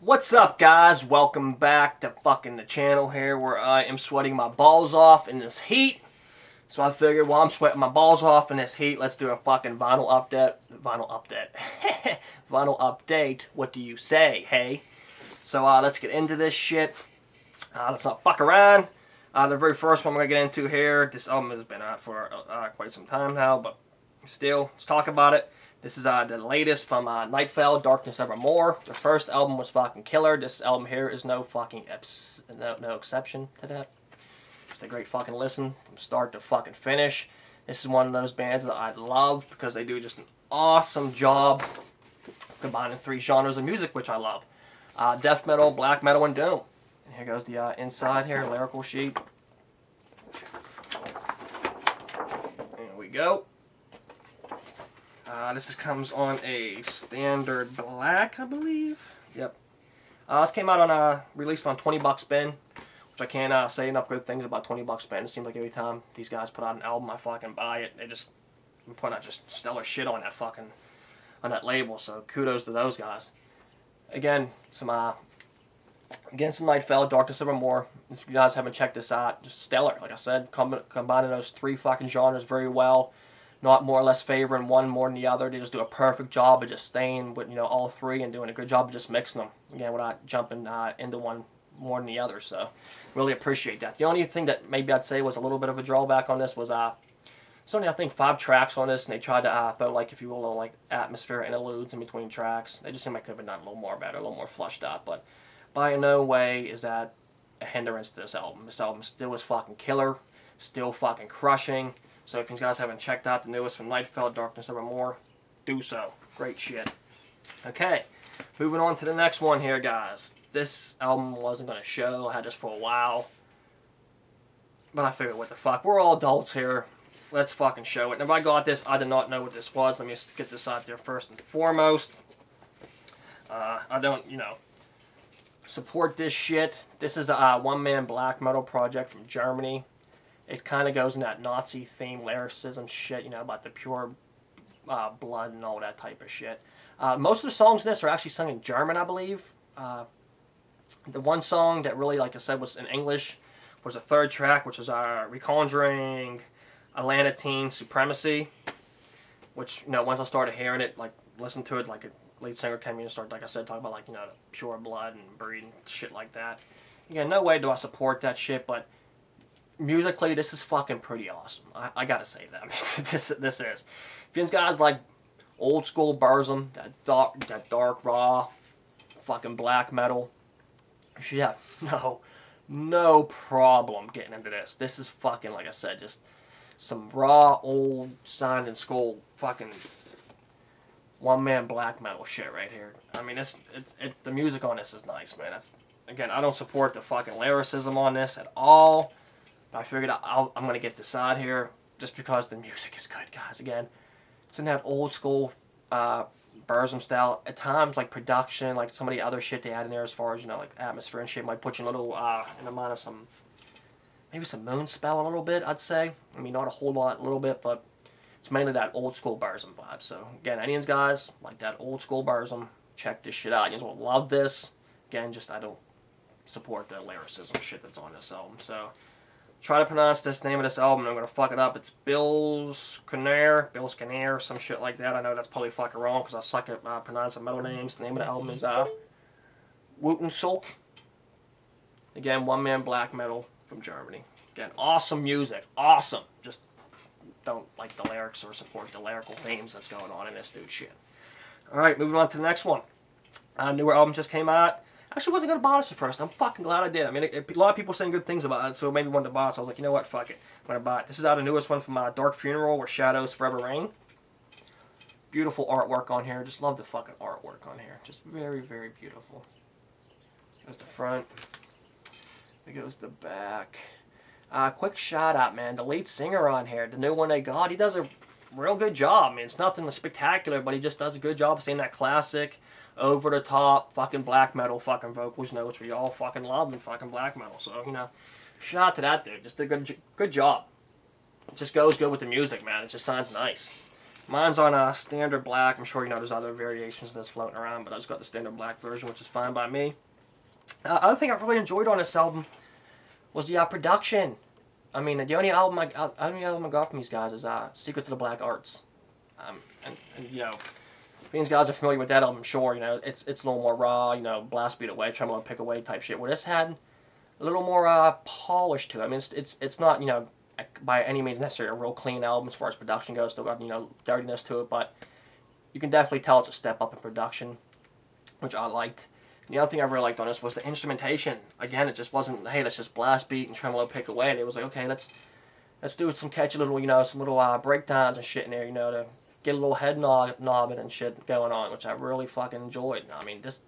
What's up, guys? Welcome back to fucking the channel here, where I am sweating my balls off in this heat. So I figured while I'm sweating my balls off in this heat, let's do a fucking vinyl update. Vinyl update. What do you say, hey? So let's get into this shit. Let's not fuck around. The very first one we're gonna get into here. This album has been out for quite some time now, but still, let's talk about it. This is the latest from Nightfall of Darkness Evermore. The first album was fucking killer. This album here is no fucking no exception to that. Just a great fucking listen from start to fucking finish. This is one of those bands that I love because they do just an awesome job combining three genres of music, which I love. Death metal, black metal, and doom. And here goes the inside here, lyrical sheet. There we go. This comes on a standard black, I believe. Yep. This came out on released on 20 Buck Spin, which I can't say enough good things about 20 Buck Spin. It seems like every time these guys put out an album, I fucking buy it. They just put out just stellar shit on that label. So kudos to those guys. Again, some Nightfall, Darkness Evermore. If you guys haven't checked this out, just stellar. Like I said, combining those three fucking genres very well. Not more or less favoring one more than the other. They just do a perfect job of just staying with, you know, all three and doing a good job of just mixing them. Again, without jumping into one more than the other. So, really appreciate that. The only thing that maybe I'd say was a little bit of a drawback on this was, there's only, I think, 5 tracks on this, and they tried to throw, like, if you will, little, like, atmosphere interludes in between tracks. They just seemed like it could have been done a little more better, a little more flushed out. But by no way is that a hindrance to this album. This album still is fucking killer, still fucking crushing. So if you guys haven't checked out the newest from Nightfall, Darkness Evermore, do so. Great shit. Okay, moving on to the next one here, guys. This album wasn't going to show. I had this for a while. But I figured, what the fuck? We're all adults here. Let's fucking show it. And if I got this, I did not know what this was. Let me just get this out there first and foremost. I don't, you know, support this shit. This is a one-man black metal project from Germany. It kind of goes in that Nazi theme lyricism shit, you know, about the pure blood and all that type of shit. Most of the songs in this are actually sung in German, I believe. The one song that really, like I said, was in English was the third track, which is Reconjuring Atlantean Supremacy. Which, you know, once I started hearing it, like, listen to it, like a lead singer came in and started, like I said, talking about, like, you know, the pure blood and breed and shit like that. Again, no way do I support that shit, but musically, this is fucking pretty awesome. I gotta say that. This is. If you guys like old school Burzum, that dark, raw, fucking black metal, yeah, no problem getting into this. This is fucking, like I said, just some raw, old, sounding school fucking one-man black metal shit right here. I mean, the music on this is nice, man. Again, I don't support the fucking lyricism on this at all. I figured I'm going to get this out here just because the music is good, guys. Again, it's in that old school Burzum style. At times, like production, like some of the other shit they add in there as far as, you know, like atmosphere and shit might put you a little, in the mind of some, maybe some Moonspell a little bit, I'd say. I mean, not a whole lot, a little bit, but it's mainly that old school Burzum vibe. So, again, any of you guys like that old school Burzum, check this shit out. You guys will love this. Again, just I don't support the lyricism shit that's on this album. So, try to pronounce this name of this album, and I'm going to fuck it up. It's Billscanner, some shit like that. I know that's probably fucking wrong, because I suck at pronouncing metal names. The name of the album is Wutensulk. Again, one-man black metal from Germany. Again, awesome music. Awesome. Just don't like the lyrics or support the lyrical themes that's going on in this dude's shit. Alright, moving on to the next one. Newer album just came out. Actually wasn't going to buy this at first. I'm fucking glad I did. I mean, a lot of people saying good things about it, so it made me want to buy it. So I was like, you know what, fuck it. I'm going to buy it. This is the newest one from Dark Funeral, Where Shadows Forever Reign. Beautiful artwork on here. Just love the fucking artwork on here. Just very, very beautiful. Goes the front. There goes the back. Quick shout out, man. The lead singer on here, the new one they got, he does a real good job. I mean, it's nothing spectacular, but he just does a good job of saying that classic, over the top, fucking black metal fucking vocals, you know, which we all fucking love in fucking black metal. So, you know, shout out to that dude. Just a good job. It just goes good with the music, man. It just sounds nice. Mine's on standard black. I'm sure you know there's other variations of this floating around, but I just got the standard black version, which is fine by me. Other thing I really enjoyed on this album was the production. I mean, the only album I got from these guys is Secrets of the Black Arts. And you know, if these guys are familiar with that album, I'm sure, you know, it's a little more raw, you know, blast beat away, tremolo pick away type shit. Where this had a little more polish to it. I mean, it's not, you know, by any means necessarily a real clean album as far as production goes. Still got, you know, dirtiness to it, but you can definitely tell it's a step up in production, which I liked. The other thing I really liked on this was the instrumentation. Again, it just wasn't, hey, let's just blast beat and tremolo pick away. It was like, okay, let's do some catchy little, you know, some little breakdowns and shit in there, you know, to get a little head nobbing and shit going on, which I really fucking enjoyed. I mean, just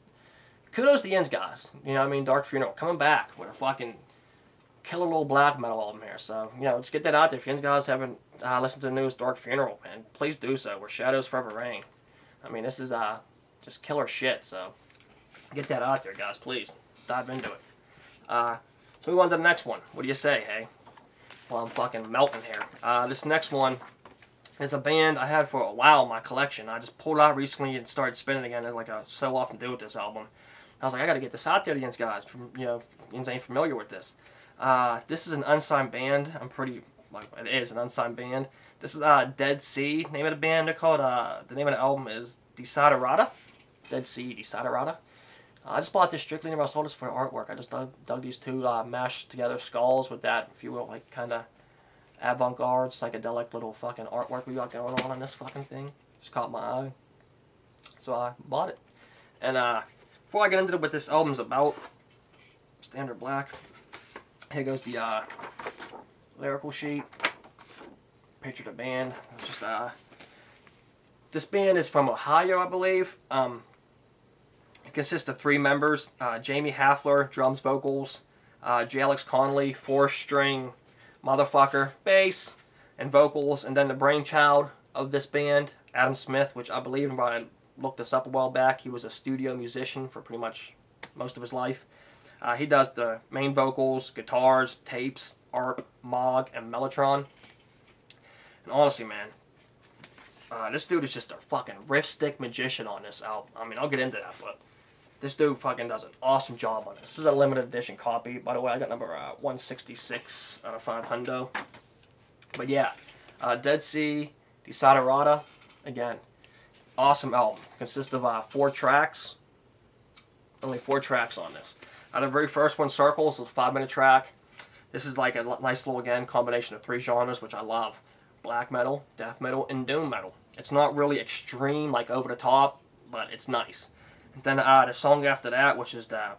kudos to the Ends guys. You know what I mean? Dark Funeral coming back with a fucking killer little black metal album here. So, you know, let's get that out there. If you guys haven't listened to the newest Dark Funeral, man, please do so. Where Shadows Forever Reign. I mean, this is just killer shit, so get that out there, guys, please. Dive into it. So move on to the next one. What do you say, hey? Well, I'm fucking melting here. This next one is a band I had for a while in my collection. I just pulled it out recently and started spinning again, as like I so often do with this album. I was like, I gotta get this out there to these guys. You know, if ain't familiar with this. This is an unsigned band. It is an unsigned band. This is DeadSea, name of the band. They're called, the name of the album is Desiderata. DeadSea Desiderata. I just bought this strictly and I sold this for artwork. I just dug these two mashed together skulls with that, if you will, like kind of avant-garde, psychedelic little fucking artwork we got going on this fucking thing. Just caught my eye. So I bought it. And before I get into what this album's about, standard black, here goes the lyrical sheet. Picture the band. It's just this band is from Ohio, I believe. It consists of 3 members: Jamie Hafler, drums, vocals; J. Alex Connolly, 4-string motherfucker, bass, and vocals; and then the brainchild of this band, Adam Smith, which I believe, when I looked this up a while back, he was a studio musician for pretty much most of his life. He does the main vocals, guitars, tapes, ARP, Moog, and Mellotron. And honestly, man, this dude is just a fucking riff stick magician on this album. I mean, I'll get into that, but this dude fucking does an awesome job on this. This is a limited edition copy. By the way, I got number 166 out of 500. But yeah, DeadSea Desiderata, again, awesome album. Consists of 4 tracks. Only 4 tracks on this. The very first one, Circles, is a 5-minute track. This is like a nice little, again, combination of 3 genres, which I love. Black metal, death metal, and doom metal. It's not really extreme, like over the top, but it's nice. And then the song after that, which is the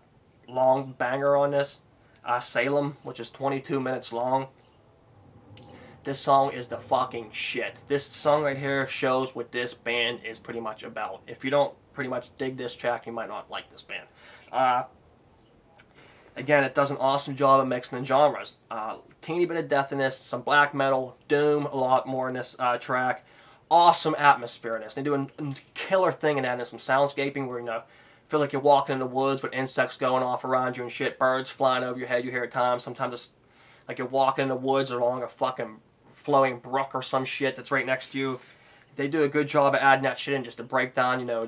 long banger on this, Salem, which is 22 minutes long. This song is the fucking shit. This song right here shows what this band is pretty much about. If you don't pretty much dig this track, you might not like this band. Again, it does an awesome job of mixing in genres. Teeny bit of death in this, some black metal, doom, a lot more in this track. Awesome atmosphere in this. They do a killer thing in that, and some soundscaping where, you know, feel like you're walking in the woods with insects going off around you and shit, birds flying over your head you hear at times. Sometimes it's like you're walking in the woods or along a fucking flowing brook or some shit that's right next to you. They do a good job of adding that shit in just to break down, you know,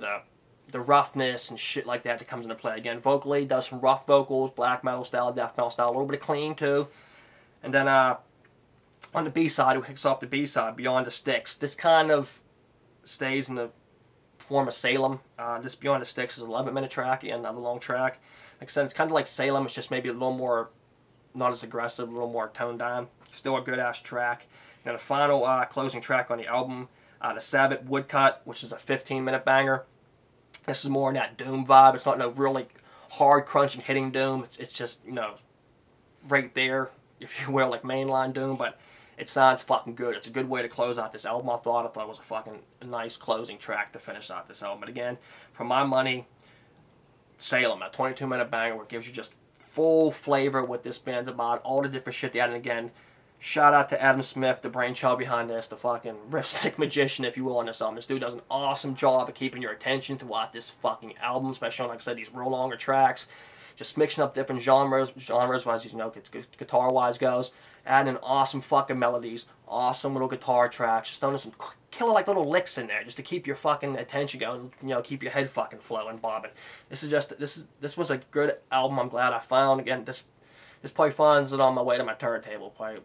the roughness and shit like that comes into play. Again, vocally, does some rough vocals, black metal style, death metal style, a little bit of clean too. And then on the B-side, it kicks off the B-side, Beyond the Sticks. This kind of stays in the form of Salem. This Beyond the Sticks is an 11-minute track, and another long track. Like I said, it's kind of like Salem, it's just maybe a little more, not as aggressive, a little more toned down. Still a good-ass track. And the final closing track on the album, the Sabbath Woodcut, which is a 15-minute banger. This is more in that doom vibe. It's not no really hard crunching hitting doom. It's just, you know, right there, if you will, like mainline doom, but it sounds fucking good. It's a good way to close out this album. I thought it was a fucking nice closing track to finish out this album. But again, for my money, Salem, a 22-minute banger, where it gives you just full flavor what this band's about, all the different shit they added. And again, shout out to Adam Smith, the brainchild behind this, the fucking riff stick magician, if you will, on this album. This dude does an awesome job of keeping your attention throughout this fucking album, especially on, like I said, these real longer tracks. Just mixing up different genres-wise, you know, guitar-wise goes. Adding in awesome fucking melodies, awesome little guitar tracks, just throwing in some killer like little licks in there just to keep your fucking attention going, you know, keep your head fucking flowing, bobbing. This was a good album. I'm glad I found. Again, this probably finds it on my way to my turntable probably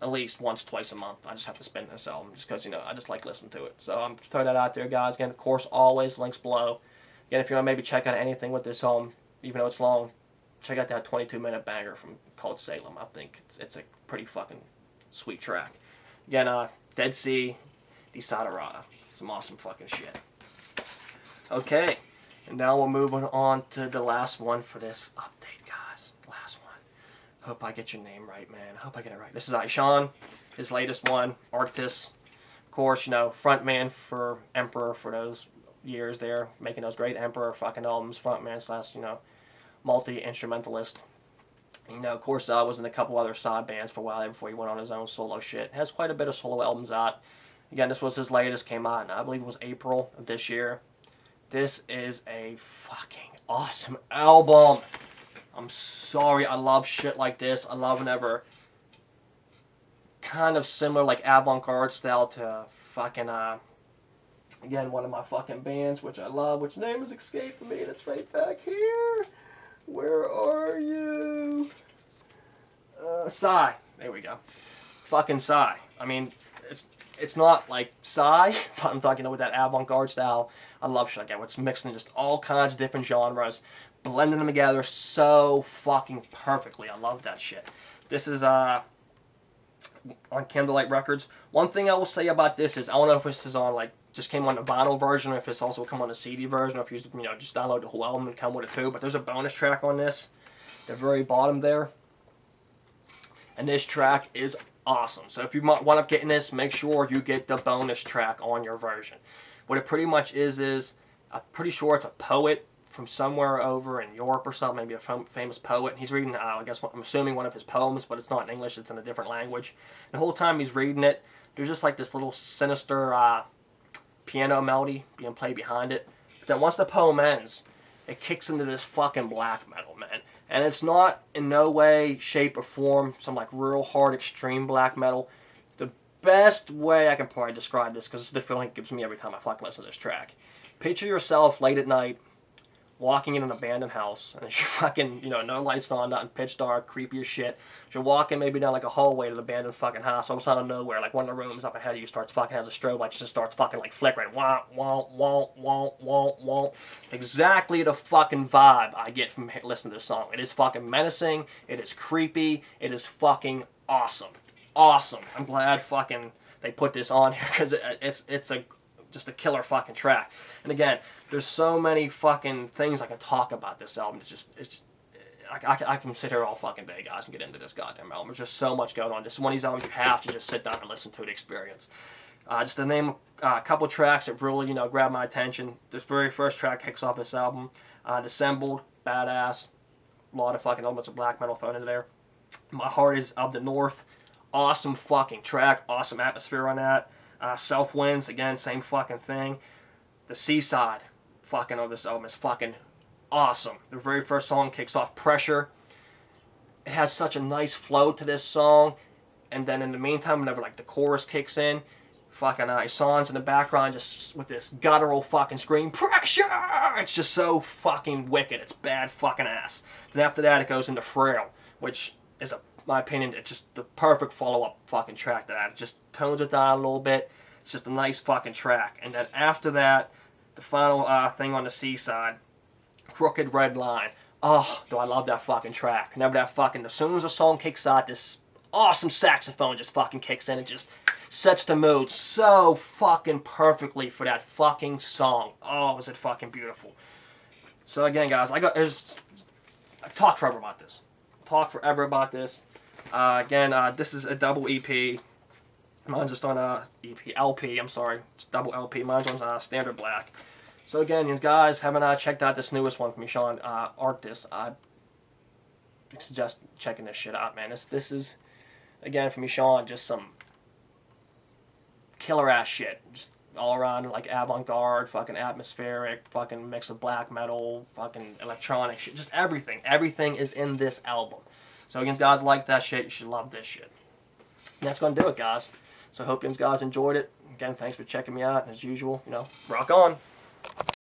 at least once, twice a month. I just have to spin this album just because, you know, I just like listening to it. So I'm throw that out there, guys. Again, of course, always links below. Again, if you want to maybe check out anything with this album, even though it's long, check out that 22-minute banger called Salem. I think it's a pretty fucking sweet track. Again, DeadSea Desiderata. Some awesome fucking shit. Okay, and now we're moving on to the last one for this update, guys. Last one. Hope I get your name right, man. I hope I get it right. This is Ishan, his latest one, Arctis. Of course, you know, frontman for Emperor for those years there, making those great Emperor fucking albums, frontman slash, you know, multi-instrumentalist. You know, of course, was in a couple other side bands for a while before he went on his own solo shit. Has quite a bit of solo albums out. Again, this was his latest, came out, and I believe it was April of this year. This is a fucking awesome album. I'm sorry, I love shit like this. I love whenever kind of similar, like avant-garde style to fucking, again, one of my fucking bands, which I love, which name is escaping me, and it's right back here. Where are you? Psy. There we go. Fucking Psy. I mean, it's not like Psy, but I'm talking with that avant-garde style. I love shit again. It's mixing just all kinds of different genres, blending them together so fucking perfectly. I love that shit. This is on Candlelight Records. One thing I will say about this is I don't know if this is on like just came on the vinyl version, or if it's also come on the CD version, or if you just download the whole album and come with it too. But there's a bonus track on this, the very bottom there, and this track is awesome. So if you wind up getting this, make sure you get the bonus track on your version. What it pretty much is I'm pretty sure it's a poet from somewhere over in Europe or something, maybe a famous poet. And he's reading, I guess, I'm assuming one of his poems, but it's not in English, it's in a different language. The whole time he's reading it, there's just like this little sinister piano melody being played behind it. But then once the poem ends, it kicks into this fucking black metal, man. And it's not in no way, shape, or form some like real hard, extreme black metal. The best way I can probably describe this, because it's the feeling it gives me every time I fucking listen to this track. Picture yourself late at night, walking in an abandoned house, and it's fucking, you know, no lights on, nothing, pitch dark, creepy as shit. You're walking maybe down like a hallway to the abandoned fucking house, all of a sudden out of nowhere, like one of the rooms up ahead of you starts fucking, has a strobe light, just starts fucking like flickering, wah, wah, wah, wah, wah, wah. Exactly the fucking vibe I get from listening to this song. It is fucking menacing, it is creepy, it is fucking awesome. Awesome. I'm glad fucking they put this on here, because it's just a killer fucking track. And again, there's so many fucking things I can talk about this album. I can sit here all fucking day, guys, and get into this goddamn album. There's just so much going on. This is one of these albums you have to just sit down and listen to the experience. Just to name a couple tracks that really, you know, grabbed my attention. The very first track kicks off this album. Dissembled, badass. A lot of fucking elements of black metal thrown into there. My Heart is of the North. Awesome fucking track. Awesome atmosphere on that. Self Wins, again, same fucking thing. The Seaside fucking of this album is fucking awesome. The very first song kicks off Pressure. It has such a nice flow to this song, and then in the meantime, whenever like the chorus kicks in, fucking Isan's in the background just with this guttural fucking scream, Pressure! It's just so fucking wicked. It's bad fucking ass. Then after that, it goes into Frail, which is, my opinion, it's just the perfect follow-up fucking track to that. It just tones it down a little bit. It's just a nice fucking track. And then after that, the final thing on the Seaside, Crooked Red Line. Oh, do I love that fucking track. Whenever that fucking, as soon as the song kicks out, this awesome saxophone just fucking kicks in. It just sets the mood so fucking perfectly for that fucking song. Oh, was it fucking beautiful. So again, guys, I talk forever about this. Again, this is a double EP. Mine's just on LP, I'm sorry. It's double LP. Mine's on standard black. So again, you guys haven't checked out this newest one from me, Sean, Arctis. I suggest checking this shit out, man. This is, again, from me, Sean, just some killer ass shit. Just all around like avant-garde, fucking atmospheric, fucking mix of black metal, fucking electronic shit. Just everything. Everything is in this album. So again, guys like that shit, you should love this shit. And that's going to do it, guys. So I hope you guys enjoyed it. again, thanks for checking me out. As usual, rock on.